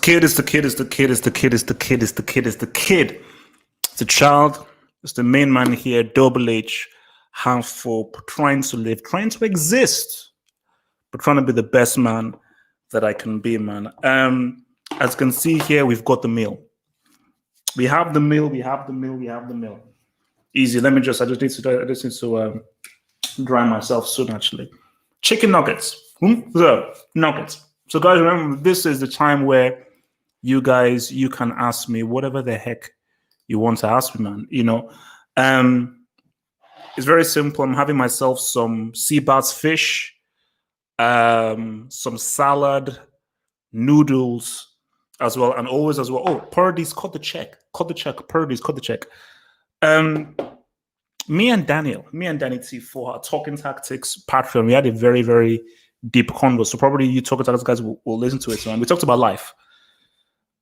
kid, it's the kid, it's the kid, it's the kid, it's the kid, it's the kid, it's the kid. It's the child, it's the main man here, Double H, handful, trying to live, trying to exist, but trying to be the best man that I can be, man. As you can see here, we've got the meal. We have the meal, we have the meal, we have the meal. Easy. I just need to dry myself soon, actually. Chicken nuggets. Nuggets. So guys, remember, this is the time where you can ask me whatever the heck you want to ask me, man. You know, it's very simple. I'm having myself some sea bass fish, some salad, noodles as well, and always as well. Oh, Purdy's, cut the check, Purdy's, cut the check. Me and Danny T for our Talking Tactics Patreon, we had a very, very deep convo. So probably you Talking Tactics guys will listen to it. So, and we talked about life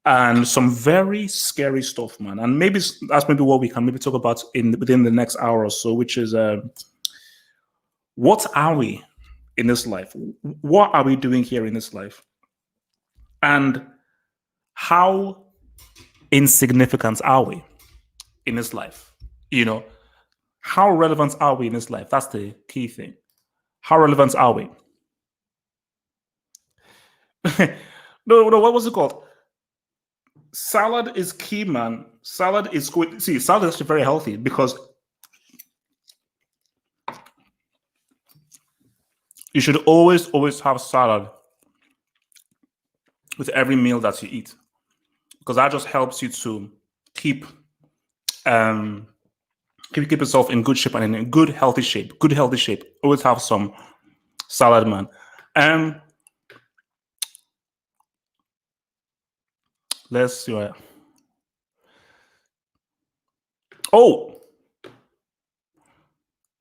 and some very scary stuff, man. And maybe that's maybe what we can maybe talk about within the next hour or so, which is what are we in this life? What are we doing here in this life? And how insignificant are we in this life? You know, how relevant are we in this life? That's the key thing. How relevant are we? No, what was it called? Salad is key, man. Salad is good. See, salad is actually very healthy because you should always have salad with every meal that you eat, because that just helps you to keep yourself in good shape and in good healthy shape. Always have some salad, man. Let's see.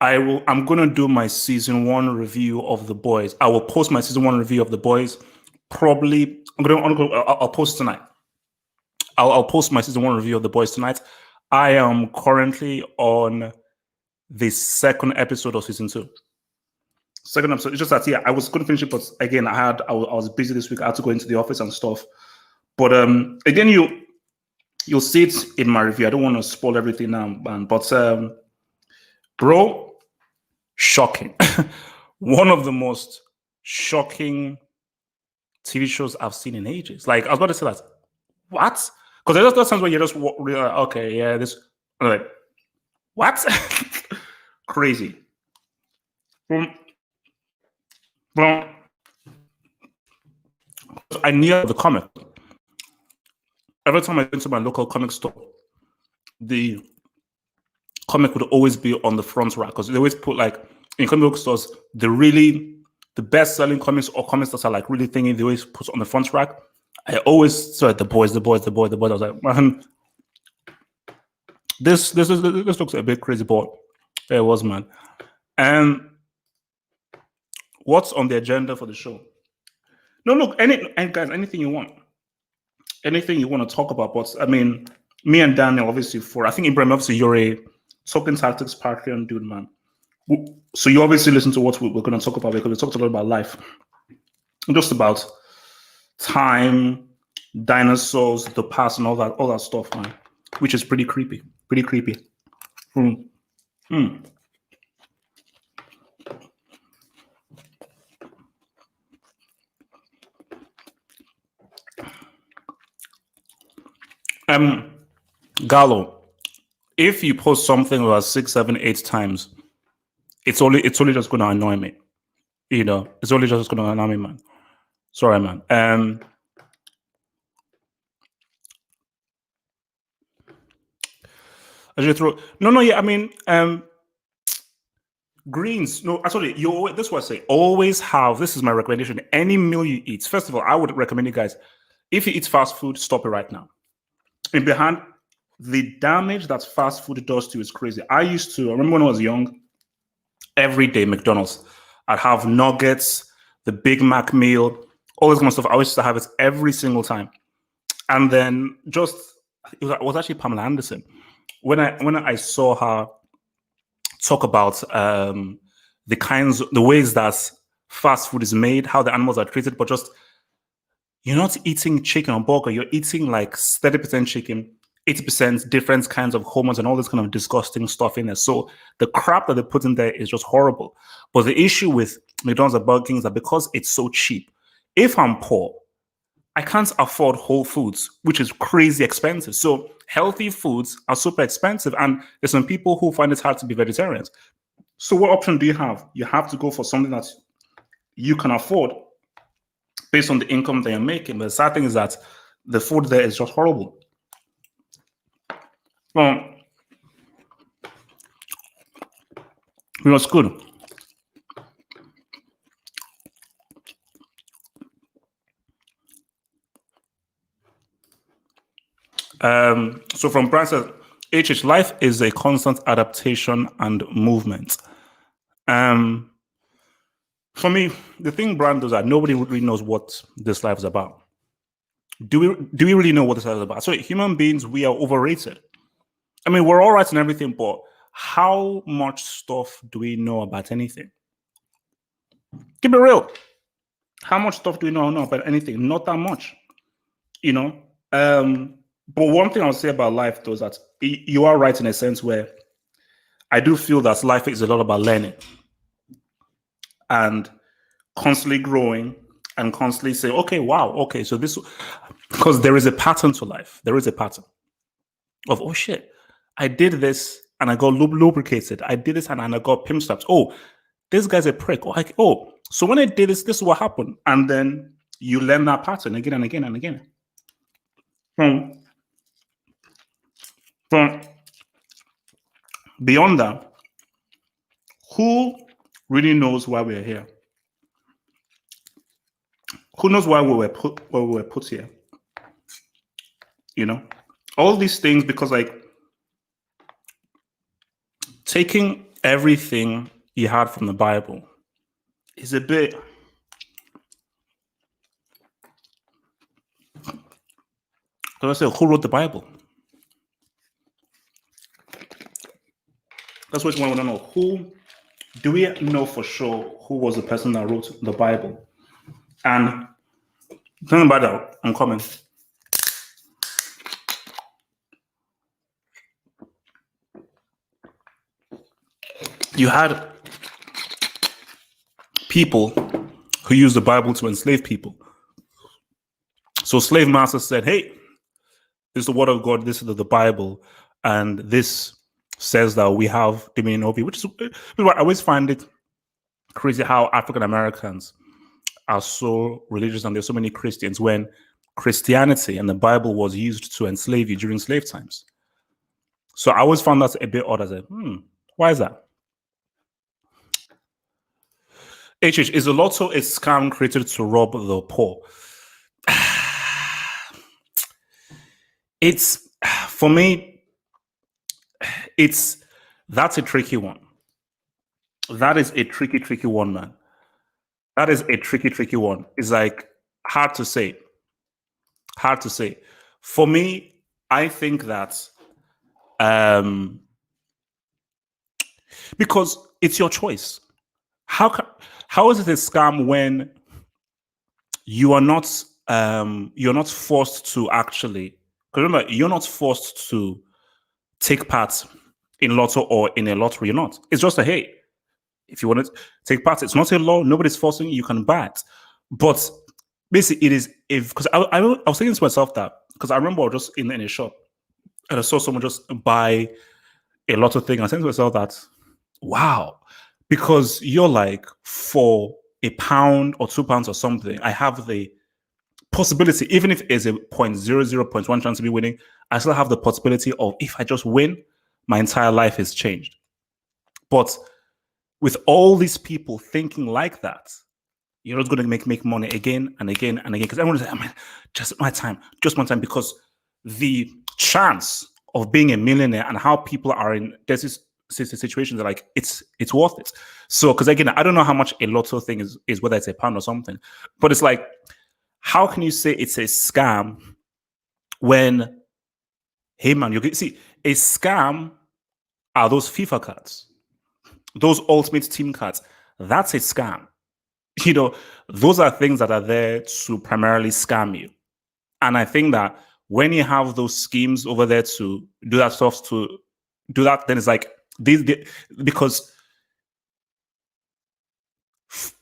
I'm gonna do my season 1 review of The Boys. I will post my season 1 review of The Boys. Probably, I'll post tonight. I'll post my season 1 review of The Boys tonight. I am currently on the 2nd episode of season 2. 2nd episode. It's just that I was going to finish it, but again, I was busy this week. I had to go into the office and stuff. But again, you'll see it in my review. I don't want to spoil everything now, man. But bro, shocking. One of the most shocking TV shows I've seen in ages. Like, I was about to say that. What? Because there's those times where you're just okay, yeah, this. I'm like, what? Crazy. Well, I knew the comic. Every time I went to my local comic store, the comic would always be on the front rack, because they always put, like, in comic book stores, the best-selling comics or comics that are like really thingy, they always put on the front rack. I always saw The Boys. I was like, man, this looks a bit crazy, but it was, man. And what's on the agenda for the show? No, look, guys, anything you want to talk about. But I mean, me and Daniel, obviously, I think Ibrahim, obviously, you're a Talking Tactics Patreon dude, man. So you obviously listen to what we're going to talk about, because we talked a lot about life, just about time, dinosaurs, the past, and all that stuff, man, which is pretty creepy. Gallo, if you post something about 6, 7, 8 times, it's only just going to annoy me. You know, it's only just going to annoy me, man. Sorry, man. I mean, greens. No, actually, this is what I say. Always have. This is my recommendation. Any meal you eat. First of all, I would recommend you guys, if you eat fast food, stop it right now. And behind the damage that fast food does to you is crazy. I remember when I was young, every day McDonald's, I'd have nuggets, the Big Mac meal, all this kind of stuff. I used to have it every single time. And then it was actually Pamela Anderson. When I saw her talk about the ways that fast food is made, how the animals are treated, but just you're not eating chicken or burger. You're eating like 30% chicken, 80% different kinds of hormones and all this kind of disgusting stuff in there. So the crap that they put in there is just horrible. But the issue with McDonald's and Burger King is that because it's so cheap, if I'm poor, I can't afford Whole Foods, which is crazy expensive. So healthy foods are super expensive. And there's some people who find it hard to be vegetarians. So what option do you have? You have to go for something that you can afford based on the income that you're making. But the sad thing is that the food there is just horrible. Well, it was good. So from Brian says, HH, life is a constant adaptation and movement. For me, the thing Brian does that nobody really knows what this life is about. Do we really know what this life is about? So human beings, we are overrated. I mean, we're all right and everything, but how much stuff do we know about anything? Keep it real. How much stuff do we know about anything? Not that much, you know. But one thing I'll say about life, though, is that you are right in a sense where I do feel that life is a lot about learning and constantly growing and constantly say, okay, wow, okay, so this, because there is a pattern to life. There is a pattern of, oh shit, I did this and I got lubricated. I did this and I got pimp slaps. Oh, this guy's a prick. Oh, so when I did this, this is what happened. And then you learn that pattern again and again and again. From beyond that, who really knows why we're here? Who knows why we were put here? You know, all these things, because like taking everything you had from the Bible is a bit. So I say, who wrote the Bible? That's what we want to know. Who do we know for sure who was the person that wrote the Bible? And tell me about that. I'm coming. You had people who used the Bible to enslave people. So slave masters said, hey, this is the word of God, this is the Bible, and this says that we have dominion over you, which is why I always find it crazy how African Americans are so religious and there's so many Christians when Christianity and the Bible was used to enslave you during slave times. So I always found that a bit odd. I said, why is that? HH, is the lotto a scam created to rob the poor? It's, for me, that's a tricky one. That is a tricky one, man. That is a tricky one. It's like hard to say. Hard to say. For me, I think that because it's your choice. How is it a scam when you are not forced to actually, because remember, you're not forced to take part in lotto or in a lottery. You're not. It's just a hey, if you want to take part, it's not a law. Nobody's forcing you. You can buy it. But basically, it is because I was thinking to myself that because I remember I was just in a shop and I saw someone just buy a lotto thing. I said to myself that, wow, because you're like for £1 or £2 or something, I have the possibility, even if it's a 0.0001 chance to be winning, I still have the possibility of if I just win, my entire life is changed. But with all these people thinking like that, you're not going to make money again and again and again because everyone is like, man, just my time, because the chance of being a millionaire and how people are in this situations are like it's worth it. So because again, I don't know how much a lotto thing is whether it's £1 or something, but it's like, how can you say it's a scam when, hey man, you can see a scam are those FIFA cards, those ultimate team cards. That's a scam You know, those are things that are there to primarily scam you. And I think that when you have those schemes over there to do that stuff, to do that, then it's like because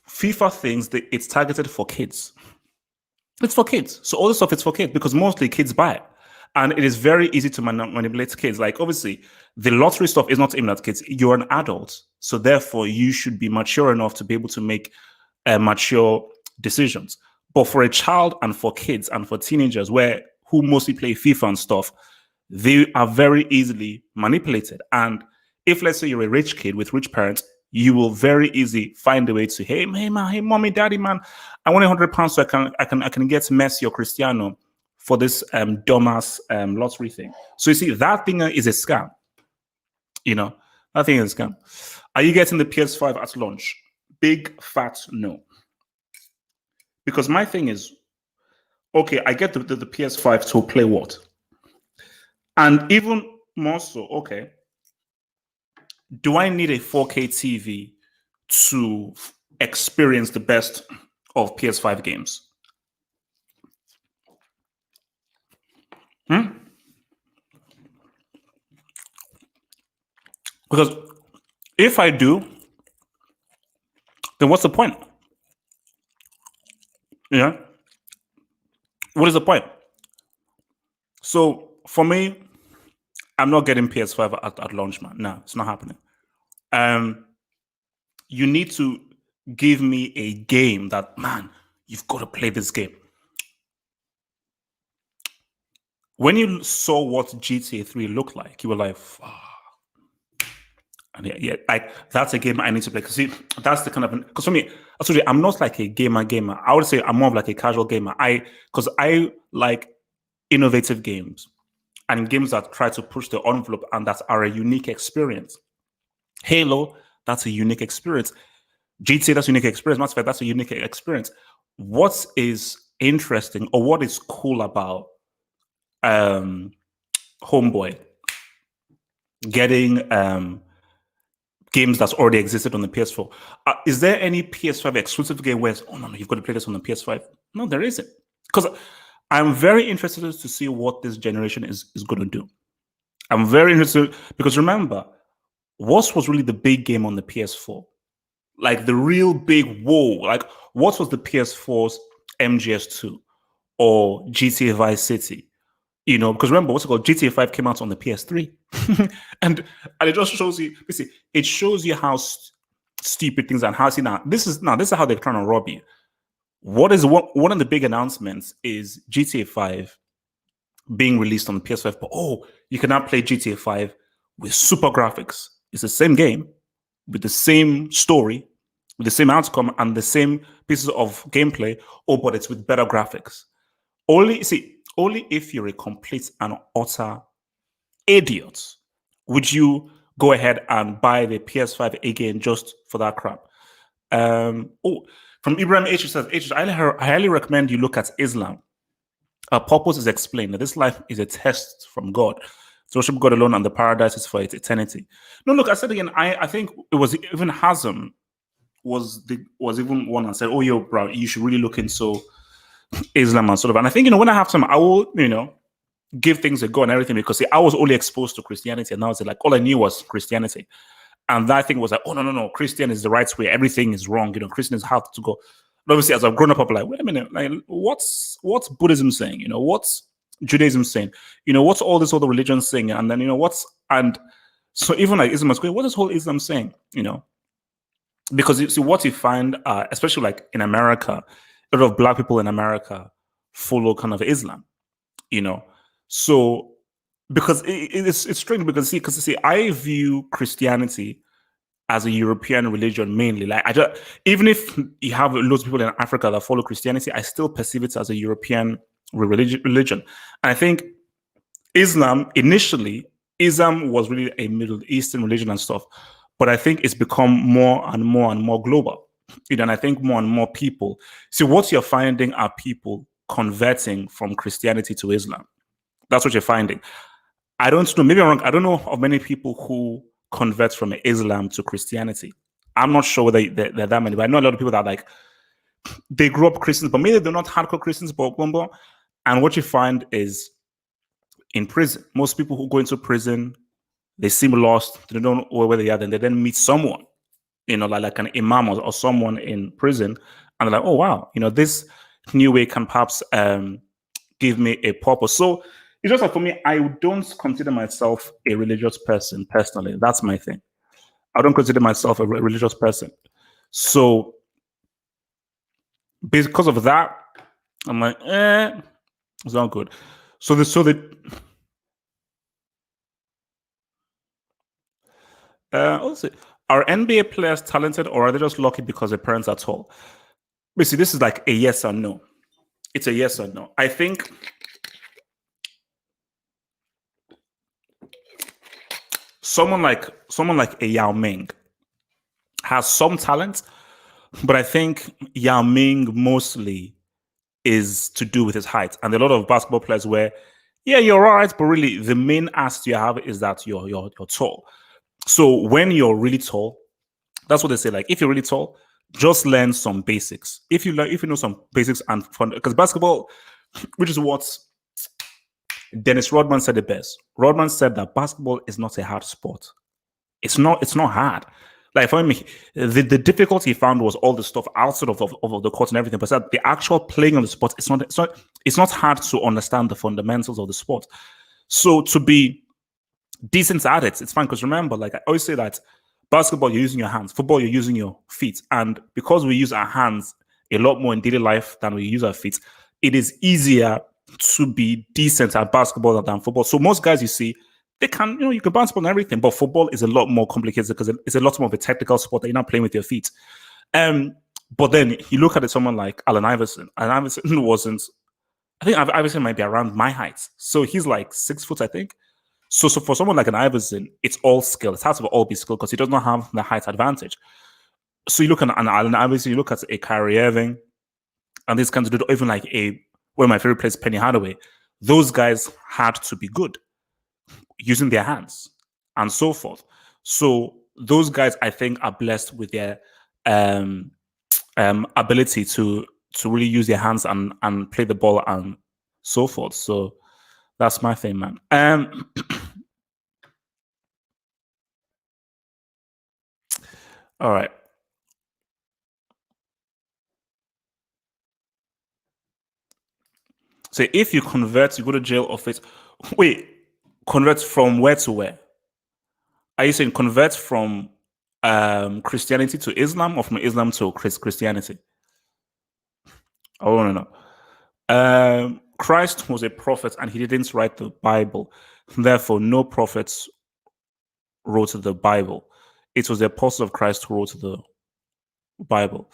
FIFA things, it's targeted for kids. It's for kids. So all this stuff is for kids because mostly kids buy it. And it is very easy to manipulate kids. Like, obviously, the lottery stuff is not aimed at kids. You're an adult. So therefore, you should be mature enough to be able to make mature decisions. But for a child and for kids and for teenagers who mostly play FIFA and stuff, they are very easily manipulated. And if, let's say, you're a rich kid with rich parents, you will very easily find a way to, hey man, hey mommy, daddy, man, I want £100 so I can get Messi or Cristiano for this dumbass lottery thing. So you see, that thing is a scam. You know, that thing is a scam. Are you getting the PS5 at launch? Big fat no. Because my thing is, okay, I get the PS5 to play what? And even more so, okay, do I need a 4K TV to experience the best of PS5 games? Because if I do, then what's the point? Yeah. What is the point? So for me, I'm not getting PS5 at launch, man. No, it's not happening. You need to give me a game that, man, you've got to play this game. When you saw what GTA 3 looked like, you were like, and yeah, like that's a game I need to play. Because see, that's the kind of, because for me, actually, I'm not like a gamer. I would say I'm more of like a casual gamer. Because I like innovative games and games that try to push the envelope and that are a unique experience. Halo, that's a unique experience. GTA, that's a unique experience. Mass Effect, that's a unique experience. What is interesting or what is cool about Homeboy getting games that's already existed on the PS4? Is there any PS5 exclusive game where oh no, you've got to play this on the PS5? No, there isn't. Because I'm very interested to see what this generation is going to do. I'm very interested because remember, what was really the big game on the PS4? Like the real big whoa, like what was the PS4's MGS2 or GTA Vice City? You know, because remember, what's it called? GTA 5 came out on the PS3. and it just shows you, it shows you how stupid things and how this is how they're trying to rob you. One of the big announcements is GTA 5 being released on the PS5, but you can now play GTA 5 with super graphics. It's the same game with the same story, with the same outcome and the same pieces of gameplay, but it's with better graphics. Only if you're a complete and utter idiot would you go ahead and buy the PS5 again just for that crap. From Ibrahim H says, I highly recommend you look at Islam. Our purpose is explained that this life is a test from God. So worship God alone and the paradise is for its eternity. No, look, I said again, I think it was even Hazm was even one that said, oh, yo, bro, you should really look into Islam and sort of. And I think, when I have time, I will, give things a go and everything because I was only exposed to Christianity and now it's like all I knew was Christianity. And that thing was like, oh, no, Christian is the right way. Everything is wrong. Christian is how to go. But obviously, as I've grown up, I'm like, wait a minute, like, what's Buddhism saying? What's Judaism saying? What's all this other religions saying? And then, and so even like Islam is going, what is whole Islam saying? Because you see what you find, especially like in America, a lot of black people in America follow kind of Islam, So because it's strange because I view Christianity as a European religion mainly. Like even if you have loads of people in Africa that follow Christianity, I still perceive it as a European religion. And I think Islam was really a Middle Eastern religion and stuff, but I think it's become more and more and more global. And I think more and more people. So what you're finding are people converting from Christianity to Islam. That's what you're finding. I don't know. Maybe I'm wrong. I don't know of many people who convert from Islam to Christianity. I'm not sure whether there are that many, but I know a lot of people that are like, they grew up Christians, but maybe they're not hardcore Christians, but and what you find is in prison, most people who go into prison, they seem lost, they don't know where they are, then they then meet someone, like an imam or someone in prison, and they're like, oh wow, this new way can perhaps give me a purpose. So it's just like for me, I don't consider myself a religious person personally. That's my thing. I don't consider myself a religious person. So because of that, I'm like, it's not good. Let's see. Are NBA players talented or are they just lucky because their parents are tall? Basically, this is like a yes or no. It's a yes or no. I think someone like a Yao Ming has some talent, but I think Yao Ming mostly is to do with his height. And a lot of basketball players where, yeah, you're all right, but really the main asset you have is that you're tall. So when you're really tall, that's what they say. Like if you're really tall, just learn some basics. If you know some basics and fun, because basketball, which is what Dennis Rodman said it best. Rodman said that basketball is not a hard sport. It's not. It's not hard. Like for me, the difficulty he found was all the stuff outside of the court and everything. But that the actual playing on the sport, it's not hard to understand the fundamentals of the sport. So to be decent at it, it's fine. Because remember, like I always say that basketball, you're using your hands. Football, you're using your feet. And because we use our hands a lot more in daily life than we use our feet, it is easier to be decent at basketball than football. So most guys you see, they can, you can bounce on everything, but football is a lot more complicated because it's a lot more of a technical sport that you're not playing with your feet. But then you look at it, someone like Allen Iverson. Allen Iverson wasn't. I think Iverson might be around my height, so he's like 6 foot, I think. So for someone like an Iverson, it's all skill. It has to all be skill because he does not have the height advantage. So you look at an Allen Iverson, you look at a Kyrie Irving, and this kind of dude, even like one of my favorite players, Penny Hardaway. Those guys had to be good using their hands and so forth. So those guys, I think, are blessed with their ability to really use their hands and play the ball and so forth. So that's my thing, man. All right. So if you convert, you go to jail or face. Wait, convert from where to where? Are you saying convert from Christianity to Islam or from Islam to Christianity? I want to know. Christ was a prophet and he didn't write the Bible. Therefore, no prophets wrote the Bible. It was the apostles of Christ who wrote the Bible.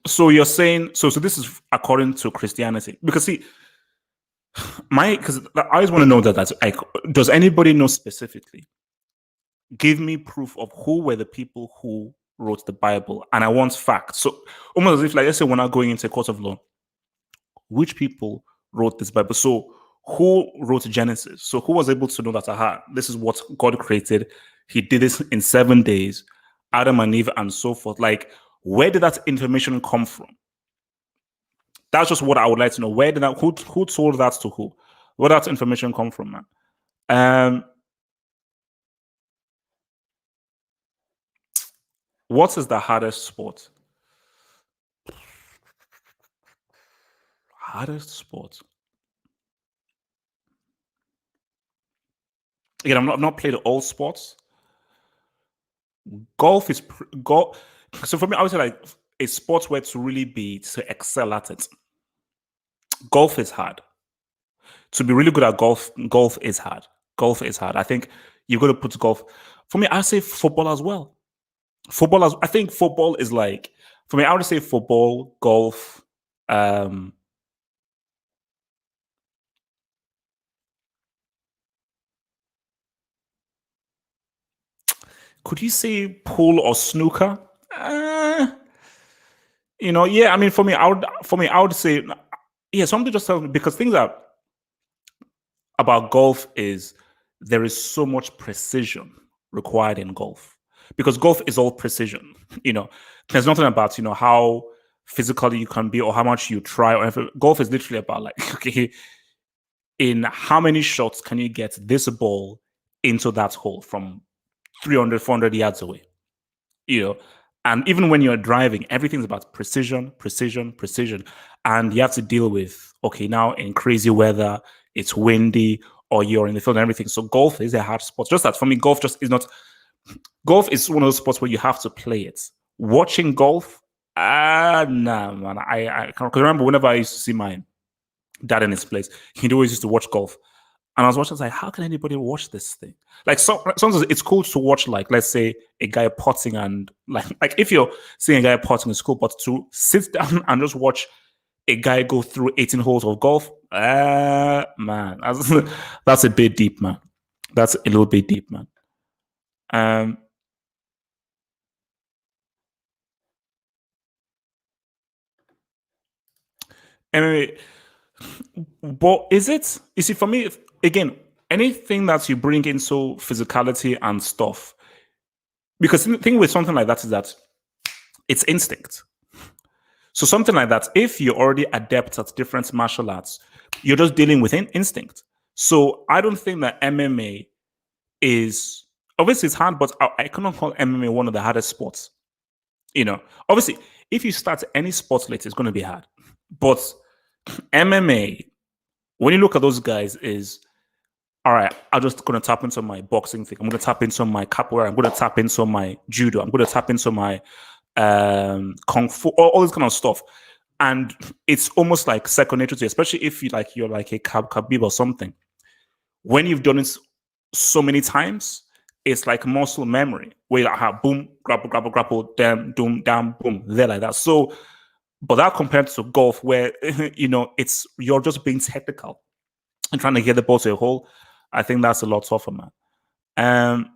So you're saying so this is according to Christianity because see because I always want to know that's like does anybody know specifically? Give me proof of who were the people who wrote the Bible, and I want facts. So almost as if like let's say we're not going into a court of law, which people wrote this Bible? So who wrote Genesis? So who was able to know that aha, this is what God created? He did this in 7 days, Adam and Eve, and so forth. Like, where did that information come from? That's just what I would like to know. Where did that who told that to who? Where did that information come from, man? What is the hardest sport? Hardest sport. Again, I've not played all sports. Golf is golf. So for me, I would say like a sport where to really be to excel at it. Golf is hard. To be really good at golf is hard. Golf is hard. I think you've got to put golf. For me, I say football as well. I think football is like for me. I would say football, golf. Um, could you say pool or snooker? Yeah. I mean, I would say, yeah. Something just tells me because things are about golf is there is so much precision required in golf because golf is all precision. There's nothing about how physically you can be or how much you try or if golf is literally about like okay, in how many shots can you get this ball into that hole from 300, 400 yards away, you know? And even when you're driving, everything's about precision, precision, precision. And you have to deal with, okay, now in crazy weather, it's windy, or you're in the field and everything. So golf is a hard sport. Just that for me, golf just is not, golf is one of those sports where you have to play it. Watching golf, nah, man. I can remember whenever I used to see my dad in his place, he'd always used to watch golf. And I was watching, I was like, how can anybody watch this thing? Like, sometimes it's cool to watch, like, let's say a guy potting and like if you're seeing a guy potting, it's cool, but to sit down and just watch a guy go through 18 holes of golf, man, that's a bit deep, man. That's a little bit deep, man. Um, anyway, but is it? You see, for me, again, anything that you bring into physicality and stuff, because the thing with something like that is that it's instinct. So something like that, if you're already adept at different martial arts, you're just dealing with instinct. So I don't think that MMA is obviously it's hard, but I cannot call MMA one of the hardest sports. You know, obviously, if you start any sport late, it's going to be hard. But MMA, when you look at those guys, is all right. I'm just going to tap into my boxing thing. I'm going to tap into my capoeira. I'm going to tap into my judo. I'm going to tap into my kung fu, all this kind of stuff. And it's almost like second nature to you, especially if you're like a Khabib or something. When you've done it so many times, it's like muscle memory where you're like, boom, grapple, grapple, grapple, damn, doom, damn, boom, there like that. So, but that compared to golf, where it's you're just being technical and trying to get the ball to a hole, I think that's a lot tougher, man. Um,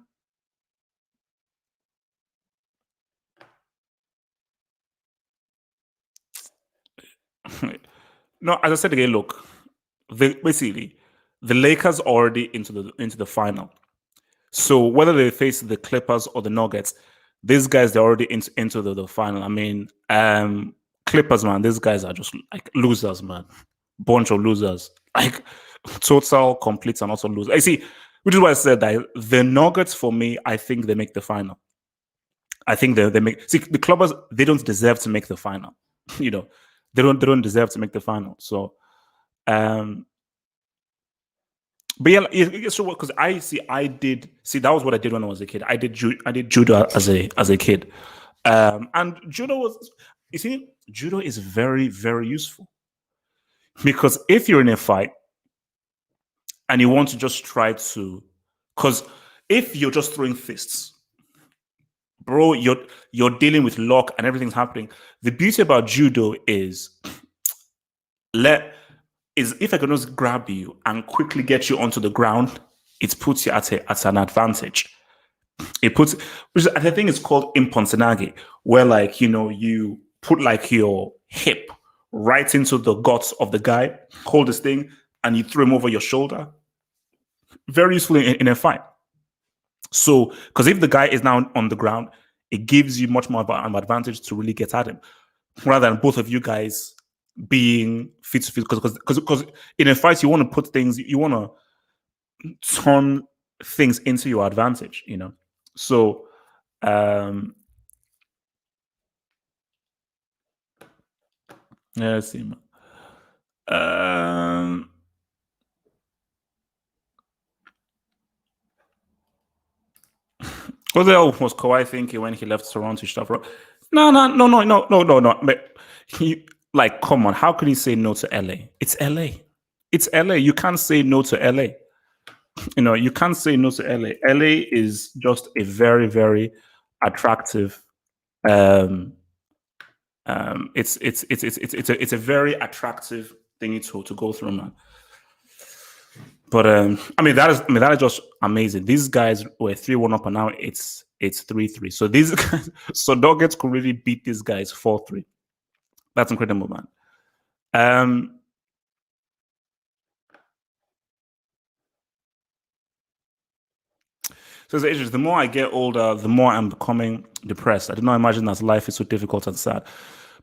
no, as I said again, look, basically the Lakers are already into the final. So whether they face the Clippers or the Nuggets, these guys they're already into the final. I mean, Clippers, man, these guys are just like losers, man. Bunch of losers. Like total complete and also losers. I see, which is why I said that the Nuggets for me, I think they make the final. I think they make see the Clippers, they don't deserve to make the final. you know, they don't deserve to make the final. So um but yeah, it's true because I did see that was what I did when I was a kid. I did judo as a kid, and judo was you see judo is very very useful because if you're in a fight and you want to just try to, because if you're just throwing fists, bro, you're dealing with luck and everything's happening. The beauty about judo let is if I can just grab you and quickly get you onto the ground, it puts you at an advantage. It puts, which I think it's called imponsanagi, where like you put like your hip right into the guts of the guy, hold this thing, and you throw him over your shoulder. Very useful in a fight. So, because if the guy is now on the ground, it gives you much more of an advantage to really get at him, rather than both of you guys being fit to fit. Because in a fight, you want to put things, you want to turn things into your advantage. So, um, yeah, let's see. Um, what the hell was Kawhi thinking when he left Toronto? Stuff, right? No, no, no, no, no, no, no, no. But he like, come on, how can he say no to LA? It's LA. It's LA. You can't say no to LA. You can't say no to LA. LA is just a very, very attractive. Um, it's a very attractive thing to go through, man. But that is just amazing. These guys were 3-1 up, and now it's 3-3. So these guys, so Nuggets could really beat these guys 4-3. That's incredible, man. Um, so the age the more I get older, the more I'm becoming depressed. I did not imagine that life is so difficult and sad.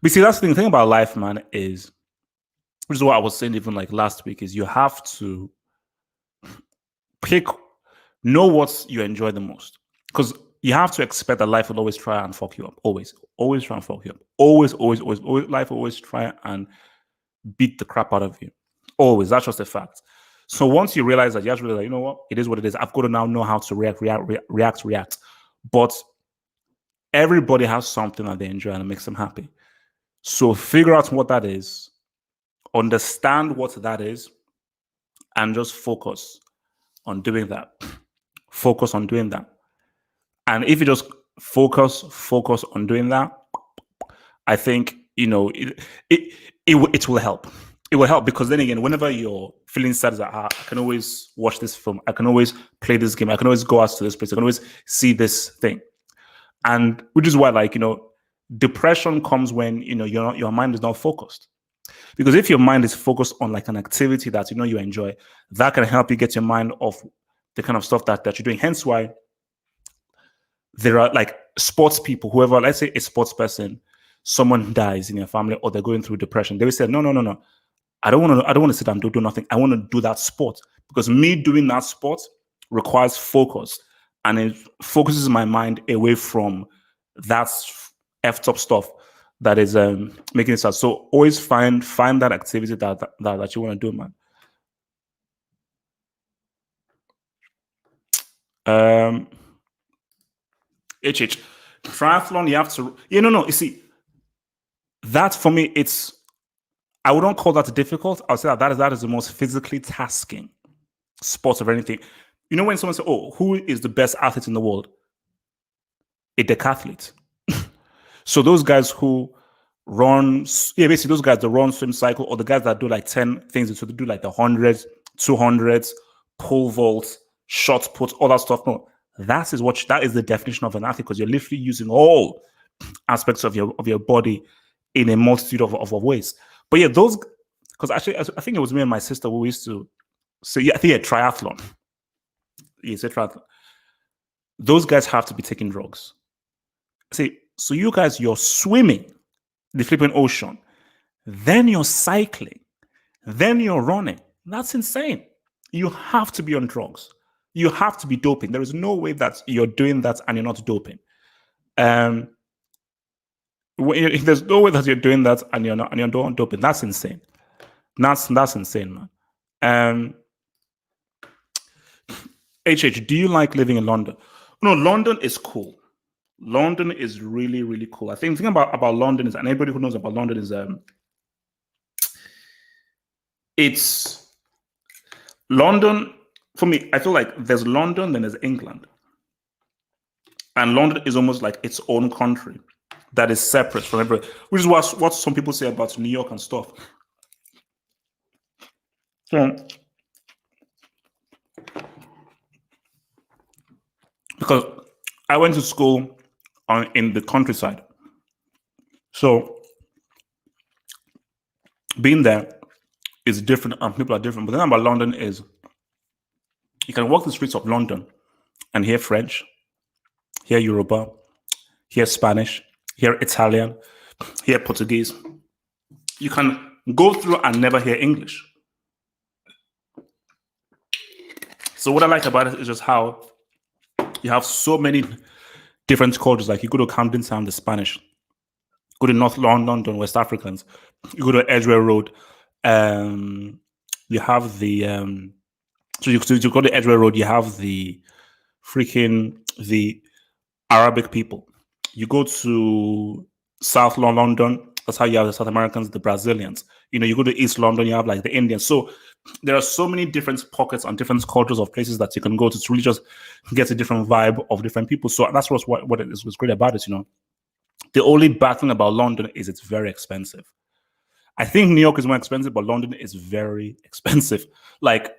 But see, that's the thing about life, man, is which is what I was saying even like last week, is you have to pick, know what you enjoy the most. Because you have to expect that life will always try and fuck you up. Always. Always try and fuck you up. Always. Life will always try and beat the crap out of you. Always. That's just a fact. So once you realize that, you have to realize, you know what? It is what it is. I've got to now know how to react. But everybody has something that they enjoy and it makes them happy. So figure out what that is, understand what that is, and just focus on doing that. Focus on doing that. And if you just focus on doing that, I think, it will help. It will help because then again, whenever you're feeling sad, that I can always watch this film, I can always play this game, I can always go out to this place, I can always see this thing. And which is why, like, depression comes when your mind is not focused. Because if your mind is focused on like an activity that you enjoy, that can help you get your mind off the kind of stuff that you're doing. Hence why there are like sports people, whoever, let's say a sports person, someone dies in your family or they're going through depression, they will say, no. I don't want to sit and do nothing. I want to do that sport because me doing that sport requires focus, and it focuses my mind away from that effed up stuff that is making it sad. So always find that activity that you want to do, man. Triathlon, you have to. You see, that for me, I wouldn't call that difficult. I'll say that is the most physically tasking sport of anything. When someone says, "Oh, who is the best athlete in the world?" A decathlete. So those guys who run, basically those guys that run, swim, cycle, or the guys that do like 10 things, so they do like the 100s, 200s, pole vaults, shot put, all that stuff. No, that is the definition of an athlete, because you're literally using all aspects of your body in a multitude of ways. But yeah, those, because actually I think it was me and my sister who used to say, I think triathlon. Yes, a triathlon. Those guys have to be taking drugs. See, so you guys, you're swimming the flipping ocean, then you're cycling, then you're running. That's insane. You have to be on drugs. You have to be doping. There is no way that you're doing that and you're not doping. There's no way that you're doing that and you're not doping. That's insane. That's insane, man. Do you like living in London? No, London is cool. London is really, really cool. I think the thing about London is, and anybody who knows about London is, it's London, for me, I feel like there's London, then there's England. And London is almost like its own country that is separate from everybody, which is what some people say about New York and stuff. So, because I went to school in the countryside, so being there is different and people are different. But the thing about London is you can walk the streets of London and hear French, hear Yoruba, hear Spanish, hear Italian, hear Portuguese. You can go through and never hear English. So what I like about it is just how you have so many different cultures. Like you go to Camden Town, the Spanish. Go to North London, West Africans. You go to Edgware Road. You have the so you go to Edgware Road. You have the Arabic people. You go to South London. That's how you have the South Americans, the Brazilians. You go to East London. You have like the Indians. So there are so many different pockets and different cultures of places that you can go to really just get a different vibe of different people. So that's what it is, what's great about it. The only bad thing about London is it's very expensive. I think New York is more expensive, but London is very expensive. Like,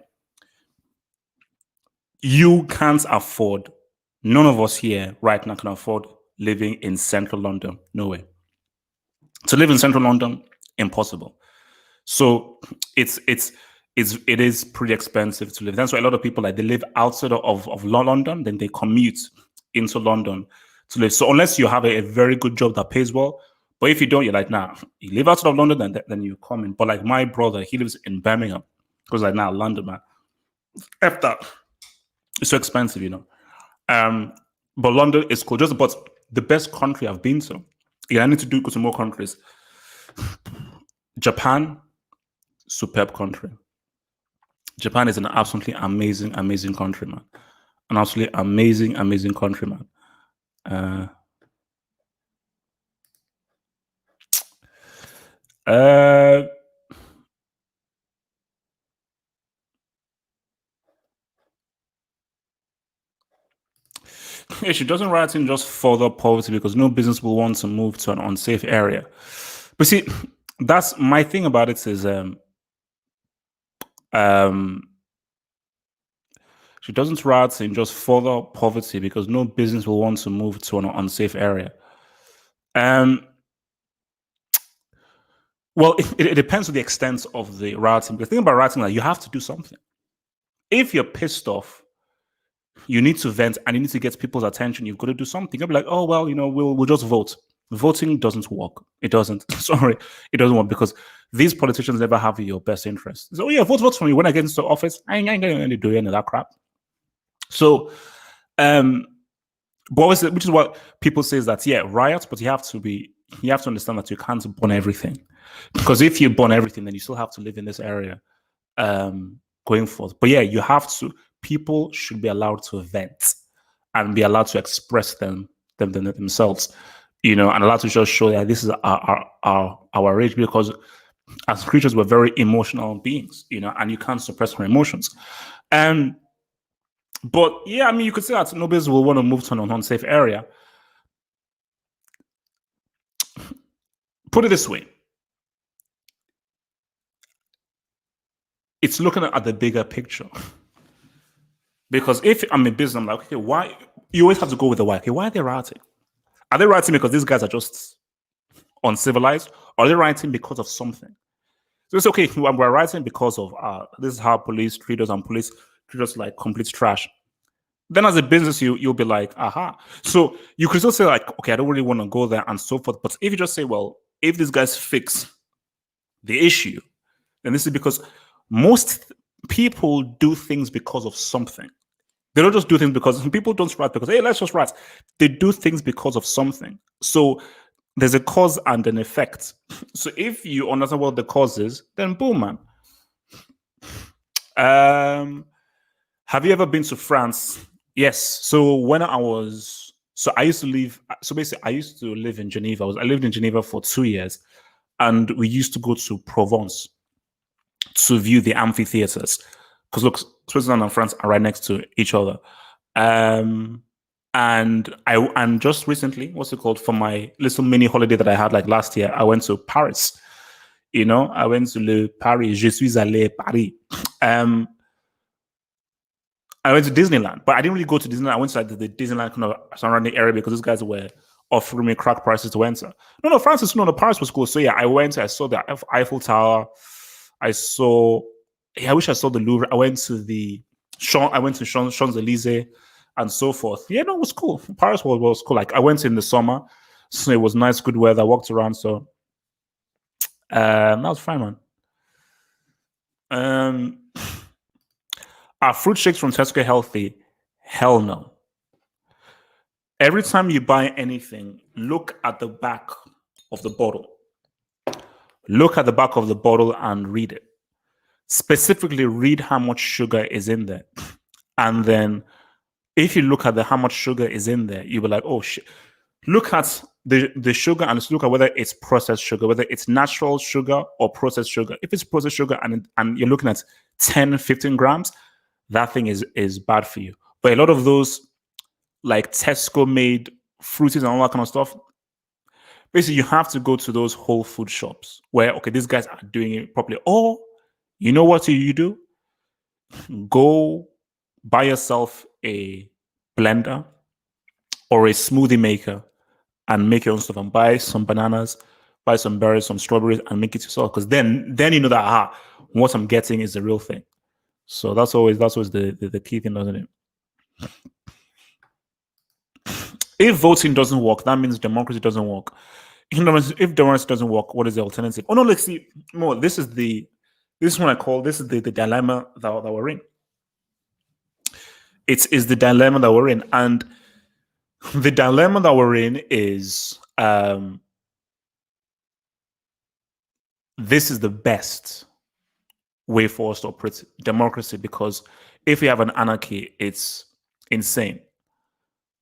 you can't afford, none of us here right now can afford living in central London. No way. To live in central London, impossible. So it is pretty expensive to live. That's why a lot of people, like, they live outside of London, then they commute into London to live. So unless you have a very good job that pays well, But if you don't, you're like, nah, you live outside of London, then you come in. But like my brother, he lives in Birmingham. Because like, nah, London, man. F that. It's so expensive, you know. But London is cool. Just but the best country I've been to. Yeah, I need to go to more countries. Japan, superb country. Japan is an absolutely amazing, amazing country, man. An absolutely amazing, amazing country, man. Uh, uh, yeah, she doesn't write in just further poverty because no business will want to move to an unsafe area. But see, that's my thing about it is um, she doesn't write in just further poverty because no business will want to move to an unsafe area. Um, well, it depends on the extent of the routing. The thing about routing, like you have to do something. If you're pissed off, you need to vent and you need to get people's attention. You've got to do something. You'll be like, oh well, we'll just vote. Voting doesn't work. It doesn't. Sorry, it doesn't work because these politicians never have your best interest. So yeah, vote for me. When I get into office, I ain't going to do any of that crap. So, but which is what people say is that yeah, riots, but you have to understand that you can't burn everything because if you burn everything, then you still have to live in this area going forth. But yeah, you have to. People should be allowed to vent and be allowed to express themselves, and allowed to just show that this is our rage because as creatures we're very emotional beings, and you can't suppress our emotions. But yeah, I mean, you could say that nobody's will want to move to an unsafe area. Put it this way. It's looking at the bigger picture. Because if I'm in business, I'm like, okay, why? You always have to go with the why. Okay, why are they writing? Are they writing because these guys are just uncivilized? Or are they writing because of something? So it's okay. We're writing because of this is how police treat us and police treat us like complete trash. Then as a business, you'll be like, aha. So you could still say like, okay, I don't really want to go there and so forth. But if you just say, well, if these guys fix the issue, then this is because most people do things because of something. They don't just do things because people don't write because, hey, let's just write. They do things because of something. So there's a cause and an effect. So if you understand what the cause is, then boom, man. Have you ever been to France? Yes. So when I used to live. So basically, I used to live in Geneva. I lived in Geneva for 2 years, and we used to go to Provence to view the amphitheaters because look, Switzerland and France are right next to each other. And just recently, what's it called, for my little mini holiday that I had like last year, I went to Paris. I went to Le Paris. Je suis allé Paris. I went to Disneyland, but I didn't really go to Disneyland. I went to like the Disneyland kind of surrounding area because these guys were offering me crack prices to enter. No, France no, Paris was cool. So yeah, I went. I saw the Eiffel Tower. I wish I saw the Louvre. I went to Champs Elysees and so forth. Yeah, no, it was cool. Paris was cool. Like I went in the summer, so it was nice, good weather. I walked around, so that was fine, man. Are fruit shakes from Tesco healthy? Hell no. Every time you buy anything, look at the back of the bottle. Look at the back of the bottle and read it. Specifically, read how much sugar is in there. And then if you look at how much sugar is in there, you'll be like, oh shit. Look at the sugar and look at whether it's processed sugar, whether it's natural sugar or processed sugar. If it's processed sugar and you're looking at 10, 15 grams, that thing is bad for you. But a lot of those like Tesco made fruities and all that kind of stuff, basically you have to go to those whole food shops where, okay, these guys are doing it properly. Or you know what you do? Go buy yourself a blender or a smoothie maker and make your own stuff and buy some bananas, buy some berries, some strawberries and make it yourself. Because then you know that what I'm getting is the real thing. So that's always the key thing, doesn't it? If voting doesn't work, that means democracy doesn't work. if democracy doesn't work, what is the alternative? Oh no, let's see more. This is what I call this is the dilemma that we're in. It's the dilemma that we're in, and the dilemma that we're in is this is the best way for us to operate democracy, because if we have an anarchy, it's insane.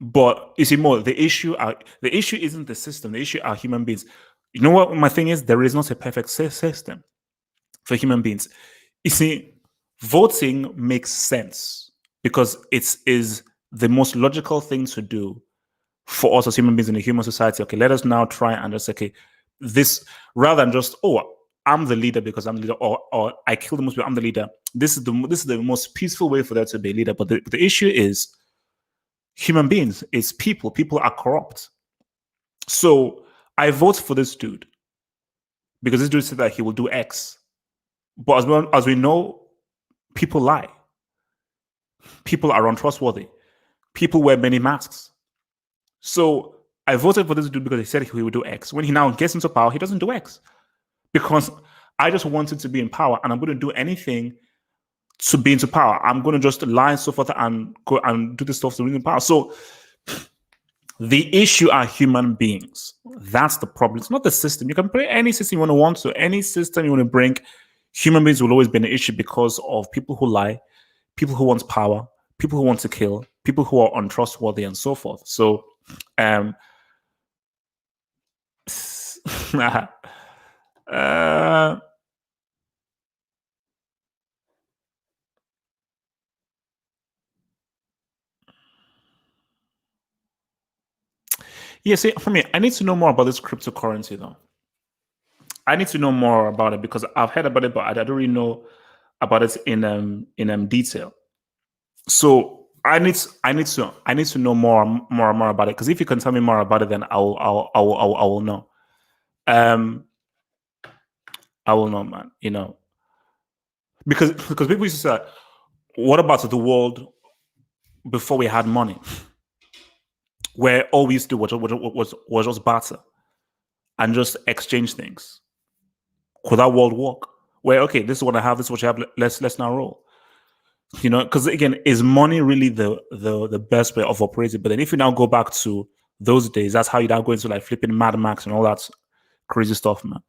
But you see, more the issue isn't the system. The issue are human beings. You know what my thing is? There is not a perfect system for human beings. You see, voting makes sense because it is the most logical thing to do for us as human beings in a human society. Okay, let us now try and just okay, this rather than just I'm the leader because I'm the leader, or I kill the most people, I'm the leader. This is the most peaceful way for there to be a leader. But the issue is human beings, is people. People are corrupt. So I vote for this dude because this dude said that he will do X. But as well as we know, people lie. People are untrustworthy. People wear many masks. So I voted for this dude because he said he would do X. When he now gets into power, he doesn't do X. Because I just wanted to be in power and I'm going to do anything to be into power. I'm going to just lie and so forth and go and do this stuff to be in power. So the issue are human beings. That's the problem. It's not the system. You can bring any system you want to, any system you want to bring. Human beings will always be an issue because of people who lie, people who want power, people who want to kill, people who are untrustworthy, and so forth. So, yeah, see, for me, I need to know more about this cryptocurrency, though. I need to know more about it because I've heard about it, but I don't really know about it in detail. So I need to know more about it, because if you can tell me more about it, then I will know. I will know, man. You know, because people used to say, what about the world before we had money, where all we used to do was just barter and just exchange things? Could that world work? Where okay, this is what I have, this is what you have. Let's now roll. You know, because again, is money really the best way of operating? But then if you now go back to those days, that's how you now go into like flipping Mad Max and all that crazy stuff, man.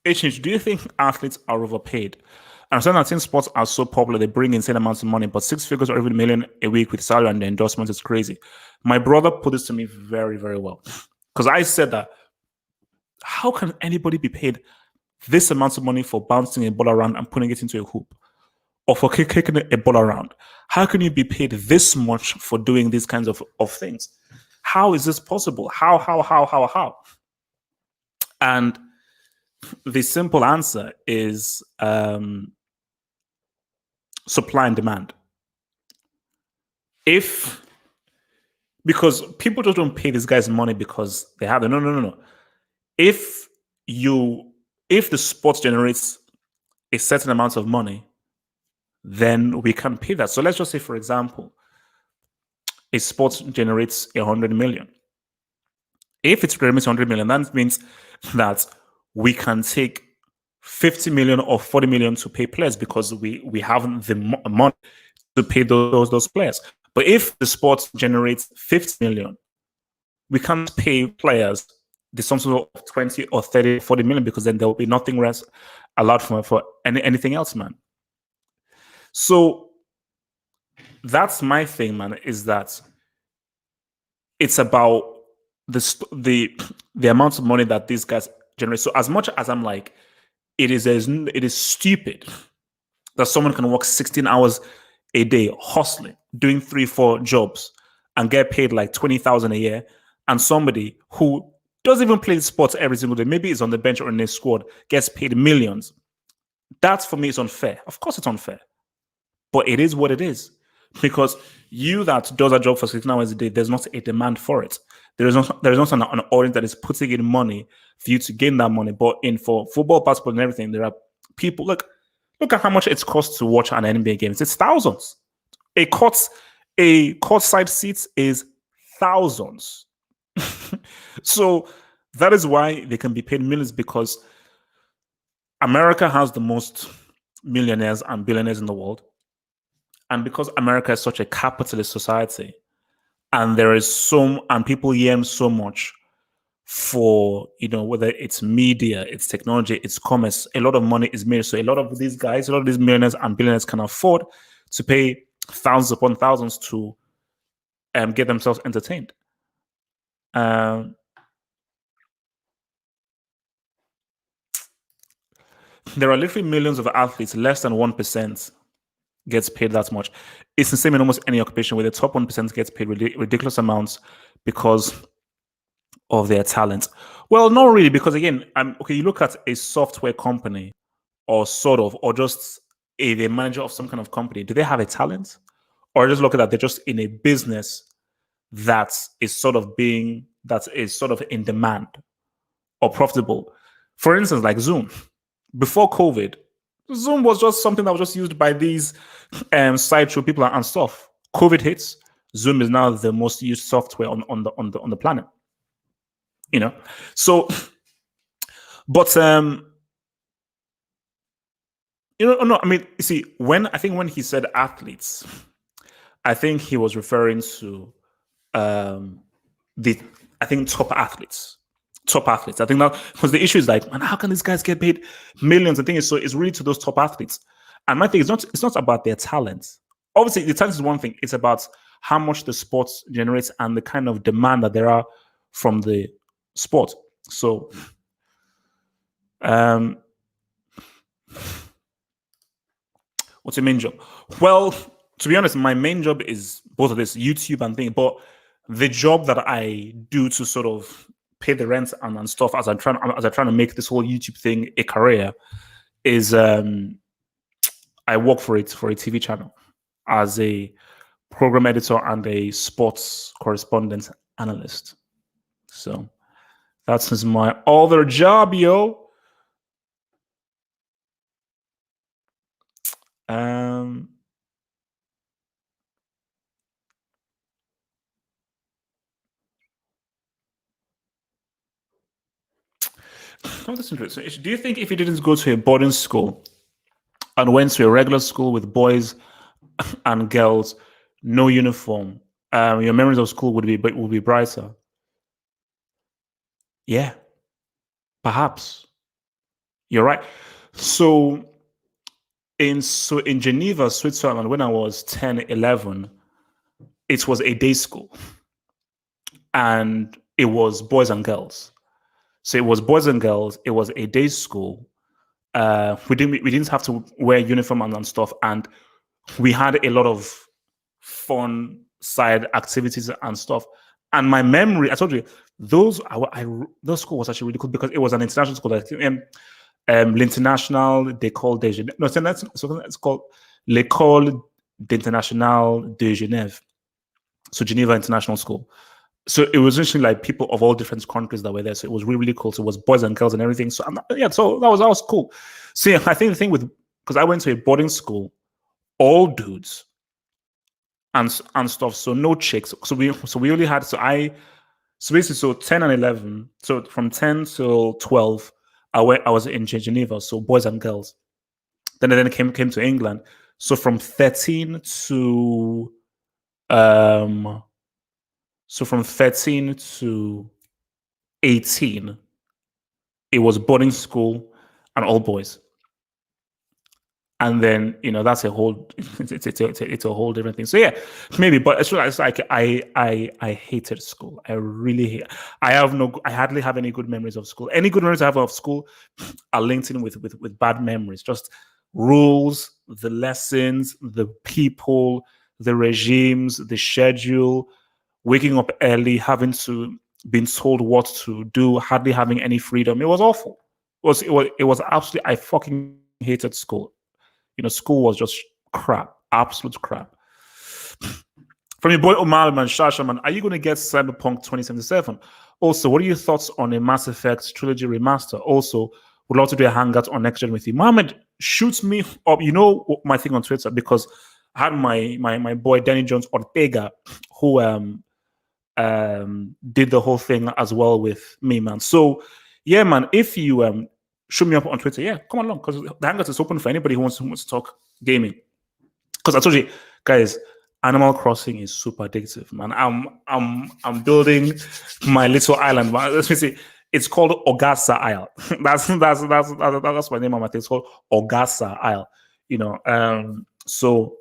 H, do you think athletes are overpaid? I'm saying that since sports are so popular, they bring insane amounts of money, but six figures or even a million a week with salary and the endorsements is crazy. My brother put this to me very, very well. Because I said that, how can anybody be paid this amount of money for bouncing a ball around and putting it into a hoop? Or for kicking a ball around? How can you be paid this much for doing these kinds of things? How is this possible? How? And the simple answer is supply and demand. Because people just don't pay these guys money because they have it. No. If the sport generates a certain amount of money, then we can pay that. So let's just say, for example, a sport generates 100 million. If it generates 100 million, that means that we can take 50 million or 40 million to pay players because we have the money to pay those players. But if the sport generates 50 million, we can't pay players the sum of 20 or 30, 40 million, because then there will be nothing else allowed for anything else, man. So that's my thing, man, is that it's about the amount of money that these guys generate. So as much as I'm like, it is stupid that someone can work 16 hours a day hustling, doing 3-4 jobs and get paid like 20,000 a year, and somebody who doesn't even play sports every single day, maybe is on the bench or in a squad, gets paid millions. That for me is unfair. Of course it's unfair. But it is what it is. Because you that does a job for 16 hours a day, there's not a demand for it. There is not an audience that is putting in money for you to gain that money. But for football, basketball, and everything, there are people. Look at how much it costs to watch an NBA game. It's thousands. It costs A courtside seat is thousands. So that is why they can be paid millions, because America has the most millionaires and billionaires in the world. And because America is such a capitalist society, and there is so, and people yearn so much for, whether it's media, it's technology, it's commerce, a lot of money is made. So a lot of these guys, a lot of these millionaires and billionaires can afford to pay thousands upon thousands to get themselves entertained. Um, there are literally millions of athletes, less than 1% gets paid that much. It's the same in almost any occupation where the top 1% gets paid ridiculous amounts because of their talent. Well, not really, because again, okay, you look at a software company or sort of, or just the manager of some kind of company. Do they have a talent? Or just look at that, they're just in a business that is sort of in demand or profitable. For instance, like Zoom. Before COVID, Zoom was just something that was just used by these sideshow people and stuff. COVID hits, Zoom is now the most used software on the planet. So, but no, I mean, you see, when he said athletes, I think he was referring to the top athletes. Top athletes. I think that because the issue is like, man, how can these guys get paid millions? The thing is, so it's really to those top athletes. And my thing is it's not about their talent. Obviously, the talent is one thing. It's about how much the sport generates and the kind of demand that there are from the sport. So, what's your main job? Well, to be honest, my main job is both of this, YouTube and thing. But the job that I do to sort of pay the rent and stuff as I'm trying to make this whole YouTube thing a career is I work for a TV channel as a program editor and a sports correspondent analyst. So that's my other job, yo. Oh, that's interesting. Do you think if you didn't go to a boarding school and went to a regular school with boys and girls, no uniform, your memories of school would be brighter? Yeah, perhaps. You're right. So in Geneva, Switzerland, when I was 10, 11, it was a day school. And it was boys and girls. So it was boys and girls. It was a day school. We didn't have to wear uniform and stuff, and we had a lot of fun side activities and stuff. And my memory, I told you, those school was actually really cool because it was an international school. L'International d'École de Genève. No, it's called l'École d'International de Genève. So Geneva International School. So it was actually like people of all different countries that were there. So it was really, really cool. So it was boys and girls and everything. So so that was cool. So yeah, I think the thing because I went to a boarding school, all dudes and stuff. So no chicks. So we only had basically 10 and 11. So from 10 till 12, I was in Geneva. So boys and girls. Then I came to England. So from 13 to So from 13 to 18, it was boarding school and all boys. And then that's a whole it's a whole different thing. So yeah, maybe, but it's like I hated school. I really hate. I hardly have any good memories of school. Any good memories I have of school are linked in with bad memories. Just rules, the lessons, the people, the regimes, the schedule, waking up early, having to being told what to do, hardly having any freedom. It was awful. It was absolutely. I fucking hated school. School was just crap, absolute crap. From your boy Omar man, Shashaman, are you going to get Cyberpunk 2077? Also, what are your thoughts on a Mass Effect trilogy remaster? Also, would love to do a hangout on next gen with you. Mohammed, shoots me up. You know my thing on Twitter because I had my boy Danny Jones Ortega, who did the whole thing as well with me, man. So yeah, man, if you shoot me up on Twitter, yeah, come along, because the Hangout is open for anybody who wants to talk gaming. Because I told you guys, Animal Crossing is super addictive, man. I'm building my little island. Let me see. It's called Ogasa Isle. That's my name on my thing. It's called Ogasa Isle. So